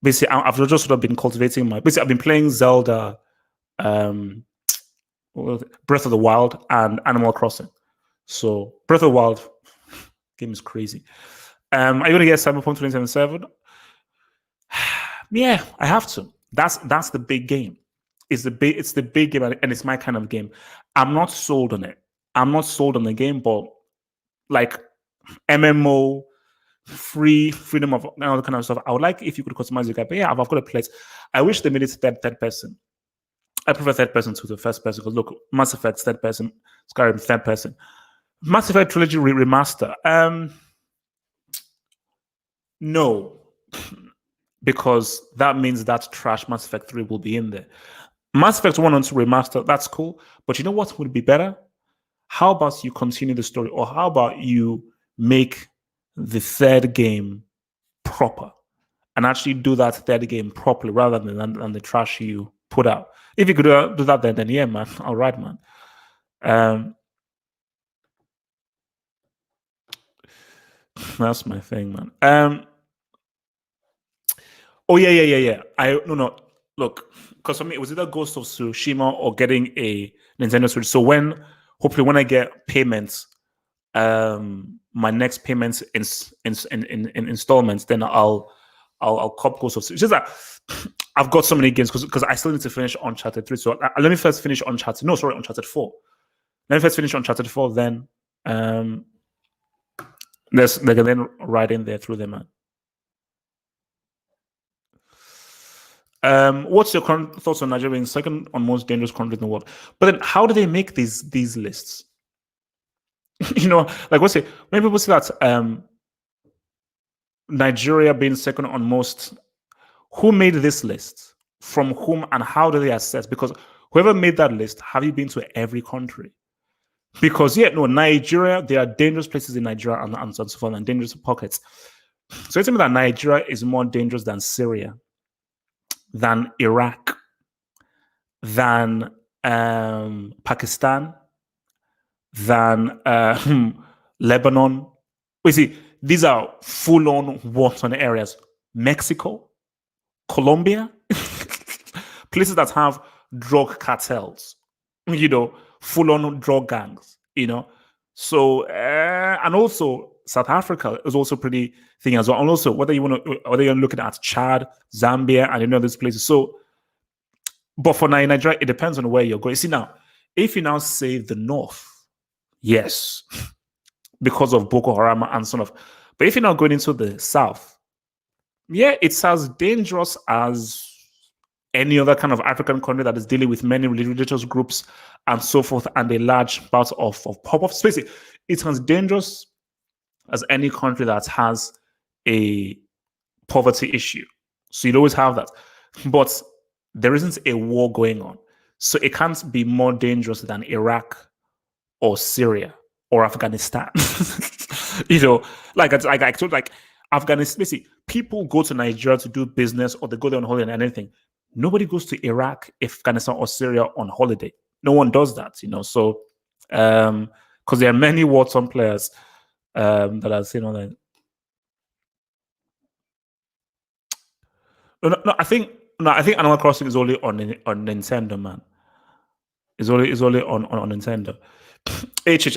basically, I've just sort of been cultivating my. Basically, I've been playing Zelda, um, Breath of the Wild, and Animal Crossing. So Breath of the Wild game is crazy. Are you gonna get Cyberpunk 2077? Yeah, I have to. That's the big game. It's the big game, and it's my kind of game. I'm not sold on it. I'm not sold on the game, but like MMO, freedom of all that kind of stuff. I would like if you could customize your guy. But yeah, I've got a place. I wish they made it third person. I prefer third person to the first person because look, Mass Effect third person, Skyrim third person, Mass Effect Trilogy remaster. No, because that means that trash Mass Effect 3 will be in there. Mass Effect 1 and 2 remaster, that's cool. But you know what would be better? How about you continue the story? Or how about you make the third game proper and actually do that third game properly rather than the trash you put out? If you could do that, then yeah, man. All right, man. That's my thing, man. Oh yeah. No. Look, because for me it was either Ghost of Tsushima or getting a Nintendo Switch. So hopefully when I get payments, my next payments in installments, then I'll cop Ghost of Tsushima. It's just that I've got so many games because I still need to finish Uncharted 3. So let me first finish Uncharted 4. Let me first finish Uncharted 4, then they can then ride in there through them, man. What's your current thoughts on Nigeria being second on most dangerous country in the world? But then, how do they make these lists? Like what's it? When people say that Nigeria being second on most, who made this list? From whom and how do they assess? Because whoever made that list, have you been to every country? Because Nigeria, there are dangerous places in Nigeria and so forth, and dangerous pockets. So it's me that Nigeria is more dangerous than Syria, than Iraq, than Pakistan, than Lebanon. We see these are full-on war-torn areas. Mexico, Colombia, places that have drug cartels, full-on drug gangs, So and also South Africa is also pretty thing as well. And also whether you're looking at Chad, Zambia, and these places. So, but for Nigeria, it depends on where you're going. See now, if you now say the north, yes, because of Boko Haram and sort of. But if you're now going into the south, yeah, it's as dangerous as any other kind of African country that is dealing with many religious groups and so forth, and a large part of pop-up space. It's as dangerous as any country that has a poverty issue. So you'd always have that. But there isn't a war going on. So it can't be more dangerous than Iraq or Syria or Afghanistan. I told Afghanistan, basically, people go to Nigeria to do business or they go there on holiday and anything. Nobody goes to Iraq, Afghanistan, or Syria on holiday. No one does that, So, because there are many war-torn players that I've seen on that. No, I think Animal Crossing is only on Nintendo, man. It's only on Nintendo.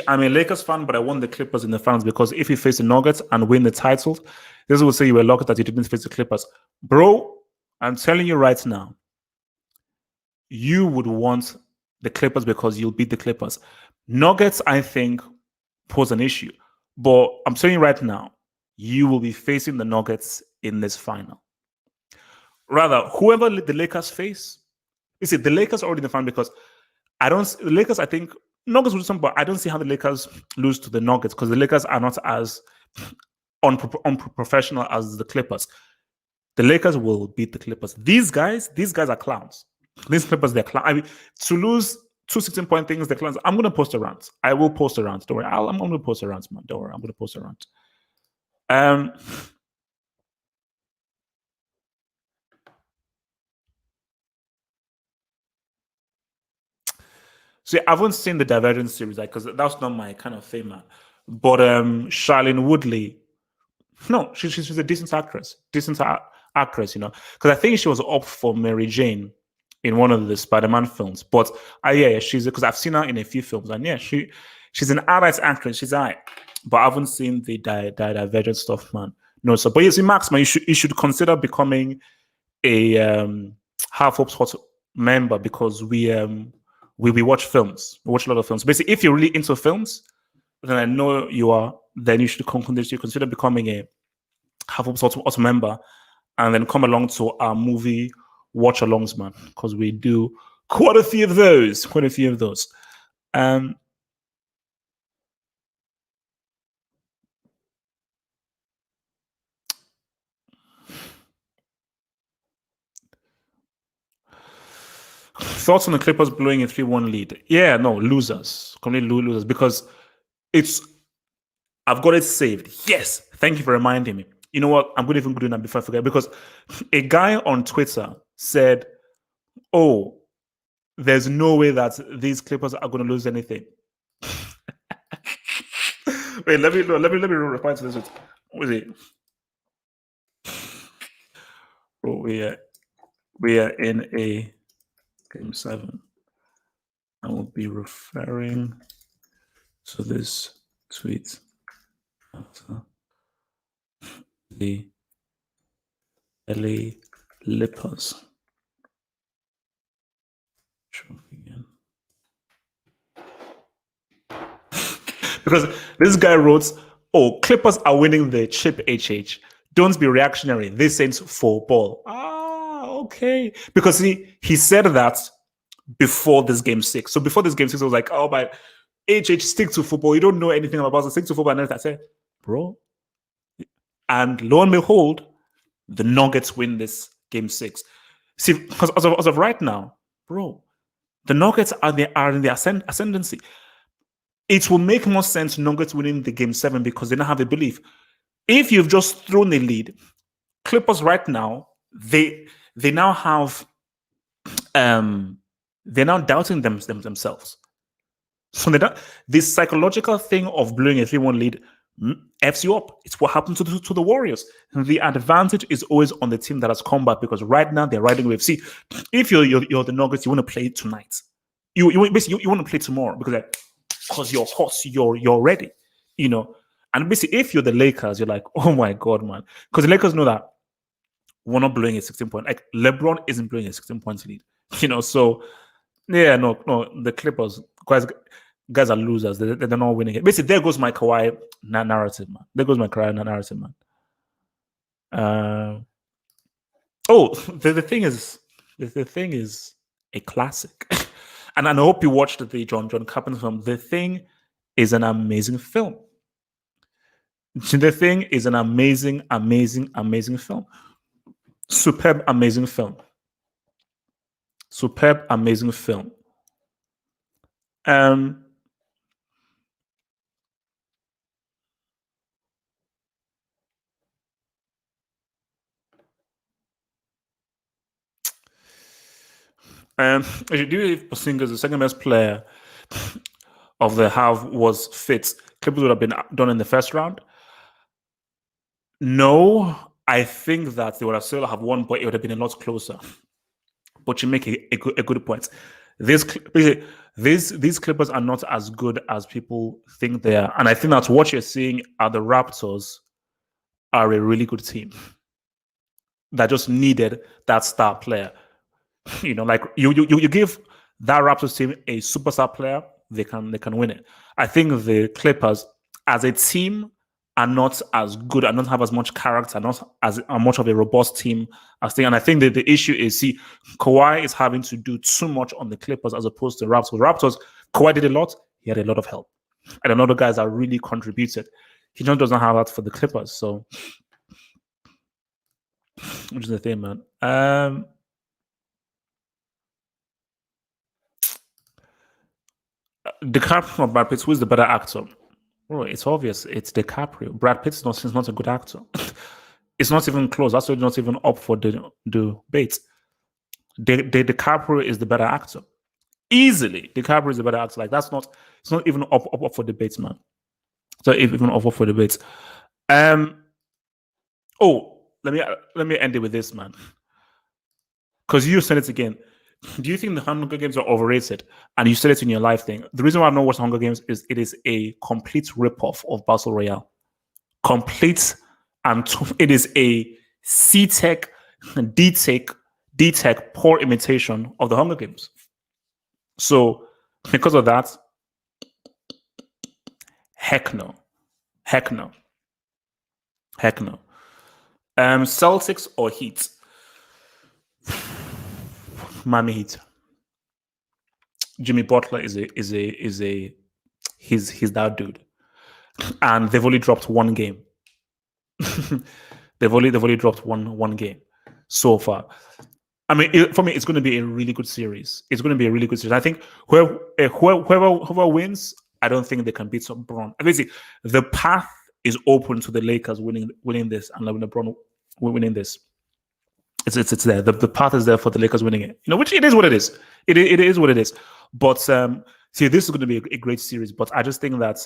I'm a Lakers fan, but I want the Clippers in the finals because if you face the Nuggets and win the title, this will say you were lucky that you didn't face the Clippers. Bro, I'm telling you right now, you would want the Clippers because you'll beat the Clippers. Nuggets, I think, pose an issue. But I'm telling you right now, you will be facing the Nuggets in this final. Rather, whoever the Lakers face, the Lakers are already in the final because the Lakers, I think, Nuggets will do something, but I don't see how the Lakers lose to the Nuggets because the Lakers are not as unprofessional as the Clippers. The Lakers will beat the Clippers. These guys are clowns. These Clippers, they're clowns. I mean, to lose two 16-point things, they're clowns. I'm going to post a rant. I will post a rant. Don't worry. I'm going to post a rant, man. Don't worry. I'm going to post a rant. Um, so I haven't seen the Divergence series, like, because that's not my kind of thing, man. But Charlene Woodley, no, she's a decent actress, actress, you know, because I think she was up for Mary Jane in one of the Spider-Man films. But yeah, she's because I've seen her in a few films, and yeah, she's an alright actress. She's alright, but I haven't seen the Divergent stuff, man. No, so but you see, Max, man, you should consider becoming a Half Hope Sports member because we watch films. We watch a lot of films. Basically, if you're really into films, then I know you are. Then you should consider becoming a Half Hope Sports member, and then come along to our movie watch alongs, man, because we do quite a few of those. Quite a few of those. Thoughts on the Clippers blowing a 3-1 lead? Yeah, no, losers. Completely losers because it's I've got it saved. Yes. Thank you for reminding me. You know what? I'm going to even do that before I forget because a guy on Twitter said, "Oh, there's no way that these Clippers are going to lose anything." Wait, let me reply to this. What is it? Oh, we are in a game 7. I will be referring to this tweet after the LA Clippers. Again. Because this guy wrote, "Oh, Clippers are winning the chip HH. Don't be reactionary. This ain't football." Ah, okay. Because he said that before this game 6. So before this game 6, I was like, "Oh, my HH, stick to football. You don't know anything about it. Stick to football." And then I said, "Bro." And lo and behold, the Nuggets win this game 6. See, because as of right now, bro, the Nuggets are in the ascendancy. It will make more sense Nuggets winning the game 7 because they don't have a belief. If you've just thrown a lead, Clippers right now, they now have they're now doubting themselves. So this psychological thing of blowing a 3-1 lead F's you up. It's what happened to the Warriors. The advantage is always on the team that has come back because right now they're riding wave. See, if you're the Nuggets, you want to play tonight. You basically you want to play tomorrow because you're hot, you're ready, you know. And basically, if you're the Lakers, you're like, oh my god, man, because the Lakers know that we're not blowing a 16-point. Like LeBron isn't blowing a 16-point lead, you know. So yeah, no, the Clippers guys are losers. They're not winning it. Basically, there goes my Kawhi narrative, man. There goes my Kawhi narrative, man. The thing is a classic. And I hope you watched the John Carpenter film. The Thing is an amazing film. The Thing is an amazing, amazing, amazing film. Superb, amazing film. Superb, amazing film. I should do if Porzingis, the second best player of the half, was fit, Clippers would have been done in the first round. No, I think that they would have still have won, but it would have been a lot closer. But you make a good point. These Clippers are not as good as people think they are, and I think that's what you're seeing at the Raptors are a really good team that just needed that star player. You know, like you give that Raptors team a superstar player, they can win it. I think the Clippers as a team are not as good and don't have as much character, not as much of a robust team as they. And I think that the issue is, see, Kawhi is having to do too much on the Clippers as opposed to Raptors. Raptors, Kawhi did a lot. He had a lot of help, and another guys that really contributed. He just doesn't have that for the Clippers. So which is the thing, man. DiCaprio or Brad Pitt, who is the better actor? Bro, it's obvious. It's DiCaprio. Brad Pitt is not a good actor. It's not even close. That's not even up for the debate. DiCaprio is the better actor. Easily, DiCaprio is the better actor. Like that's not. It's not even up for debates, man. So even up for debates. Oh, let me end it with this, man. Because you said it again. Do you think the Hunger Games are overrated? And you said it in your live thing. The reason why I've not watched Hunger Games is it is a complete ripoff of Battle Royale. Complete, and it is a C-Tech, D-Tech poor imitation of the Hunger Games. So because of that, heck no. Heck no. Heck no. Celtics or Heat? Miami Heat. Jimmy Butler is he's that dude, and they've only dropped one game. they've only dropped one game so far. I mean, for me, it's going to be a really good series. It's going to be a really good series. I think whoever wins, I don't think they can beat LeBron. Basically, the path is open to the Lakers winning this and LeBron winning this. It's there. The path is there for the Lakers winning it. Which it is what it is. It is what it is. But see, this is going to be a great series. But I just think that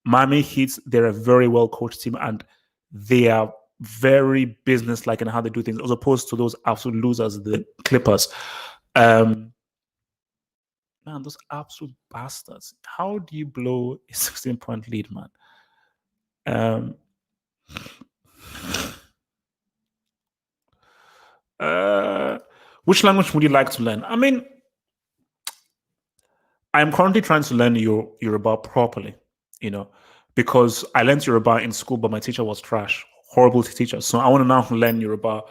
Miami Heat, they're a very well coached team, and they are very business-like in how they do things, as opposed to those absolute losers, the Clippers. Man, those absolute bastards. How do you blow a 16-point lead, man? Which language would you like to learn? I mean, I'm currently trying to learn Yoruba properly, because I learned Yoruba in school, but my teacher was trash, horrible teacher. So I want to now learn Yoruba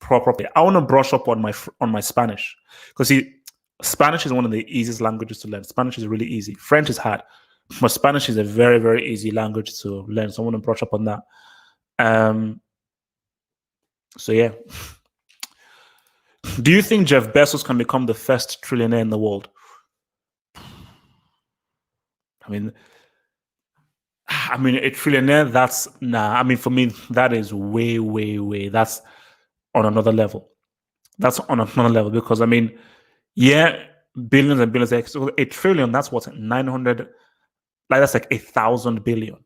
properly. I want to brush up on my Spanish, because Spanish is one of the easiest languages to learn. Spanish is really easy. French is hard, but Spanish is a very, very easy language to learn. So I want to brush up on that. So yeah. Do you think Jeff Bezos can become the first trillionaire in the world? I mean, a trillionaire, that's nah. I mean, for me, that is way, way, way. That's on another level. That's on another level, because I mean, yeah, billions and billions. So a trillion, that's what, 900, like that's like 1,000 billion.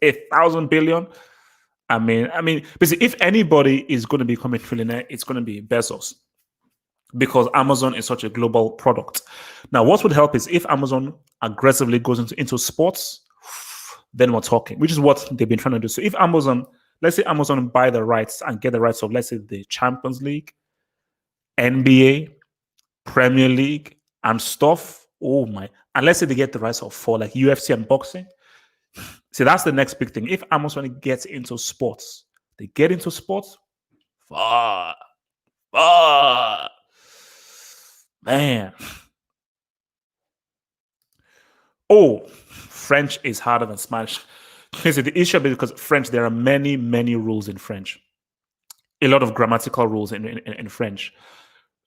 1,000 billion. I mean, basically, if anybody is going to become a trillionaire, it's going to be Bezos, because Amazon is such a global product. Now, what would help is if Amazon aggressively goes into sports, then we're talking, which is what they've been trying to do. So if Amazon, let's say Amazon buy the rights and get the rights of, let's say, the Champions League, NBA, Premier League, and stuff, oh my, and let's say they get the rights of for like UFC and boxing. See, that's the next big thing. If Amazon gets into sports, they get into sports, man. Oh, French is harder than Spanish. The issue is because French, there are many, many rules in French. A lot of grammatical rules in French.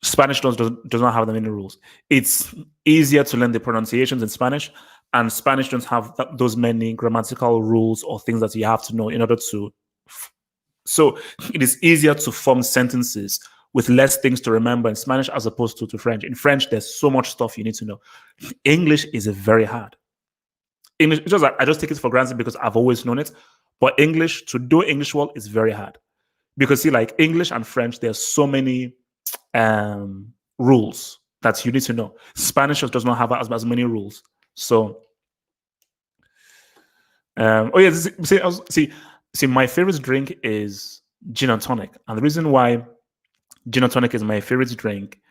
Spanish does not have that many rules. It's easier to learn the pronunciations in Spanish, and Spanish don't have those many grammatical rules or things that you have to know in order to. So it is easier to form sentences with less things to remember in Spanish as opposed to French. In French, there's so much stuff you need to know. English is very hard. English, I just take it for granted because I've always known it. But English, to do English well, is very hard. Because see, like English and French, there's so many rules that you need to know. Spanish just does not have as many rules. So, oh yeah, see, my favorite drink is gin and tonic, and the reason why gin and tonic is my favorite drink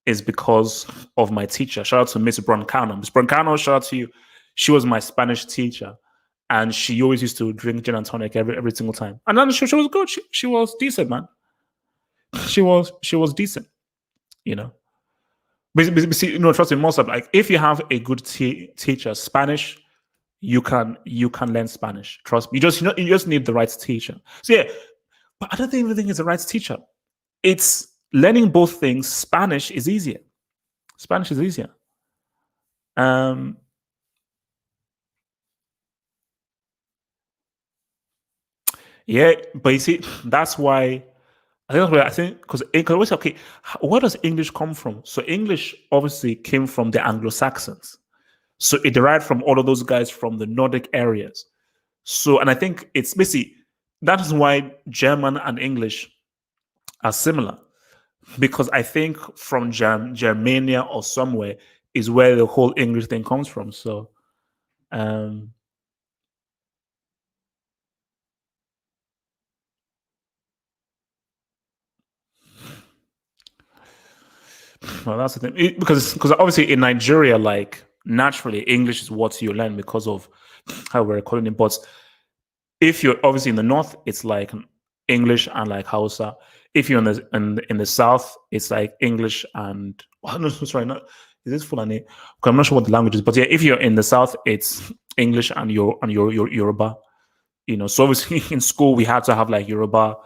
is because of my teacher. Shout out to Miss Broncano. Miss Broncano, shout out to you. She was my Spanish teacher, and she always used to drink gin and tonic every single time. And then she was good. She was decent, man. She was decent, But see, trust me, most of like if you have a good teacher, Spanish, you can learn Spanish. Trust me. You just need the right teacher. So yeah, But I don't even think it's the right teacher. It's learning both things. Spanish is easier. Spanish is easier. Yeah, but you see, that's why I think because okay, where does English come from? So English obviously came from the Anglo-Saxons. So it derived from all of those guys from the Nordic areas. So, and I think it's basically that is why German and English are similar, because I think from Germania or somewhere is where the whole English thing comes from. So, um, well, that's the thing. Because obviously in Nigeria, like naturally English is what you learn because of how we're calling it. But if you're obviously in the north, it's like English and like Hausa. If you're in the south, it's like English and oh, no, sorry, not is this Fulani? Okay, I'm not sure what the language is, but yeah, if you're in the south, it's English and your Yoruba. You know, so obviously in school we had to have like Yoruba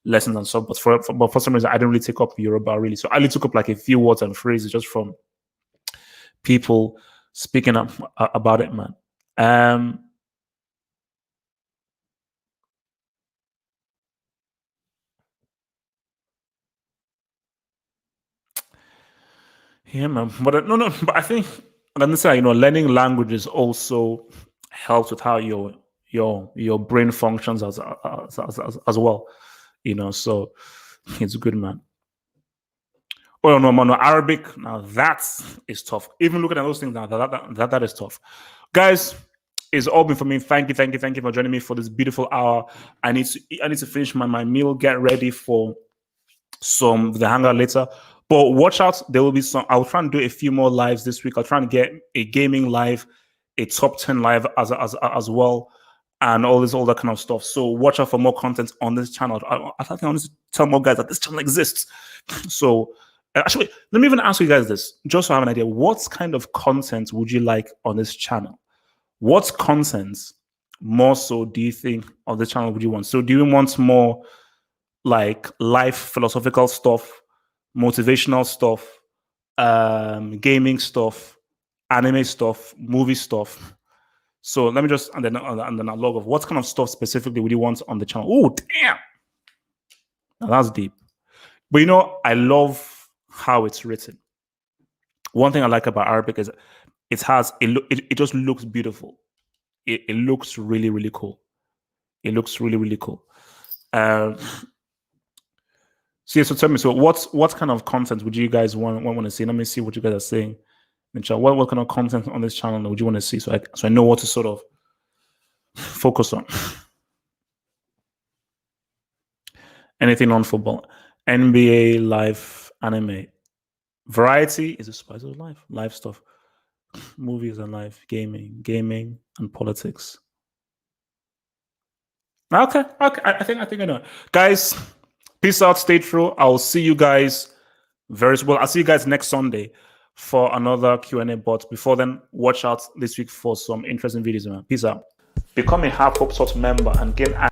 lessons and stuff, but for some reason I didn't really take up Yoruba really. So I only took up like a few words and phrases just from people speaking up about it, man. Um, Yeah, man. But no. But I think, let me say, learning languages also helps with how your brain functions as well. So it's good, man. Oh no, man, no, Arabic. Now that is tough. Even looking at those things now, that is tough, guys. It's all been for me. Thank you for joining me for this beautiful hour. I need to finish my meal, get ready for the hangout later. But watch out, there will be some. I'll try and do a few more lives this week. I'll try and get a gaming live, a top 10 live as well, and all that kind of stuff. So watch out for more content on this channel. I think I want to tell more guys that this channel exists. So actually, let me even ask you guys this, just so I have an idea. What kind of content would you like on this channel? What content more so do you think on this channel would you want? So do you want more like life philosophical stuff, motivational stuff, gaming stuff, anime stuff, movie stuff? So let me just and then I'll log of what kind of stuff specifically would you want on the channel? Oh damn, now that's deep. But I love how it's written. One thing I like about Arabic is it just looks beautiful. It looks really, really cool. It looks really, really cool. So tell me, so what kind of content would you guys want to see? Let me see what you guys are saying. What kind of content on this channel would you want to see? So I know what to sort of focus on. Anything on football, NBA, live, anime, variety is a spice of live stuff, movies and live, gaming and politics. Okay. I think I know, guys. Peace out. Stay true. I'll see you guys very well. I'll see you guys next Sunday for another Q&A. But before then, watch out this week for some interesting videos, man. Peace out. Become a Half Hope Sort member and gain access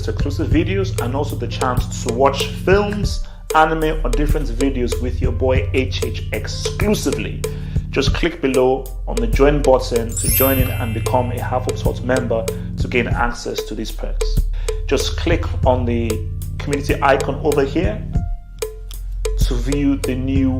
to exclusive videos and also the chance to watch films, anime, or different videos with your boy HH exclusively. Just click below on the join button to join in and become a Half Hope Sort member to gain access to these perks. Just click on the community icon over here to view the new